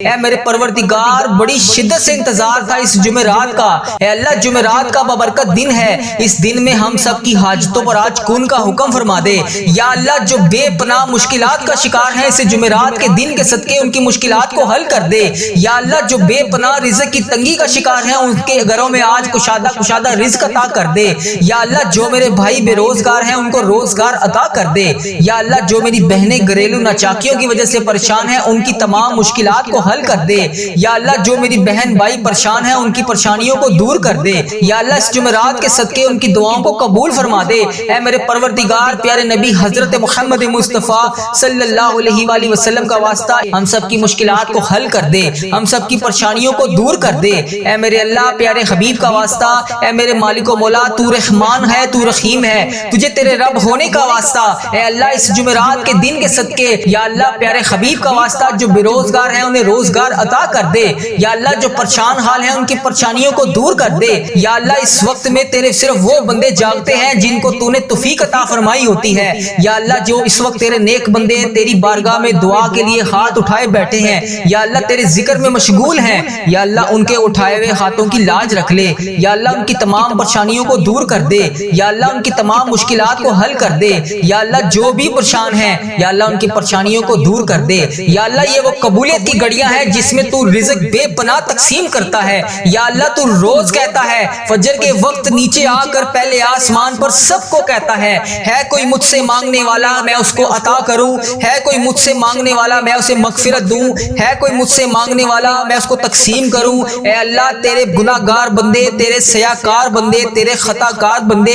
اے میرے پروردگار بڑی شدت سے انتظار تھا اس جمعرات کا۔ اے اللہ جمعرات کا بابرکت دن ہے، اس دن میں ہم سب کی حاجتوں پر آج کن کا حکم فرما دے۔ یا اللہ جو بے پناہ مشکلات کا شکار ہیں اسے جمعرات کے دن کے صدقے ان کی مشکلات کو حل کر دے۔ یا اللہ جو بے پناہ رزق کی تنگی کا شکار ہیں ان کے گھروں میں آج کشادہ رزق عطا کر دے۔ یا اللہ جو میرے بھائی بے روزگار ہیں ان کو روزگار عطا کر دے۔ یا اللہ جو میری بہنیں گھریلو ناچاکیوں کی وجہ سے پریشان ہیں ان کی تمام مشکلات کو حل کر دے۔ یا اللہ جو میری بہن بھائی پریشان ہیں ان کی پریشانیوں کو دور کر دے۔ یا اللہ اس جمعرات کے صدقے ان کی دعاؤں کو قبول فرما دے۔ اے میرے پروردگار پیارے نبی حضرت محمد مصطفیٰ صلی اللہ علیہ وآلہ وسلم کا واسطہ ہم سب کی مشکلات کو حل کر دے، ہم سب کی پریشانیوں کو دور کر دے۔ اے میرے اللہ پیارے حبیب کا واسطہ، اے میرے مالک و مولا تو رحمان ہے، تو رحیم ہے، تجھے تیرے رب ہونے کا واسطہ اے اللہ اس جمعرات کے دن کے صدقے یا اللہ پیارے حبیب کا واسطہ جو بے روزگار ہیں انہیں روزگار عطا کر دے۔ یا اللہ جو پریشان حال ہیں ان کی پریشانیوں کو دور کر دے۔ یا اللہ اس وقت میں تیرے صرف وہ بندے جاگتے ہیں جن کو تو نے توفیق عطا فرمائی ہوتی ہے۔ یا اللہ جو اس وقت تیرے نیک بندے تیری بارگاہ میں دعا کے لیے ہاتھ اٹھائے بیٹھے ہیں، یا اللہ تیرے ذکر میں مشغول ہیں، یا اللہ ان کے اٹھائے ہوئے ہاتھوں کی لاج رکھ لے۔ یا اللہ ان کی تمام پریشانیوں کو دور کر دے۔ یا اللہ ان کی تمام مشکلات کو حل کر دے۔ یا اللہ جو بھی پریشان ہیں یا اللہ ان کی پریشانیوں کو دور کر دے۔ یا اللہ یہ وہ قبولیت کی گھڑیاں ہیں جس میں تو رزق بے پناہ تقسیم کرتا ہے۔ یا اللہ تو روز کہتا ہے فجر کے وقت نیچے آ کر پہلے آسمان پر سب کو کہتا ہے کوئی مجھ سے مانگنے والا میں اس کو عطا کروں، ہے کوئی مجھ سے مانگنے والا میں اسے مغفرت دوں، ہے کوئی مجھ سے مانگنے والا میں اس کو تقسیم کروں۔ اے اللہ تیرے گناہ گار بندے، تیرے سیاکار بندے، تیرے خطا کار بندے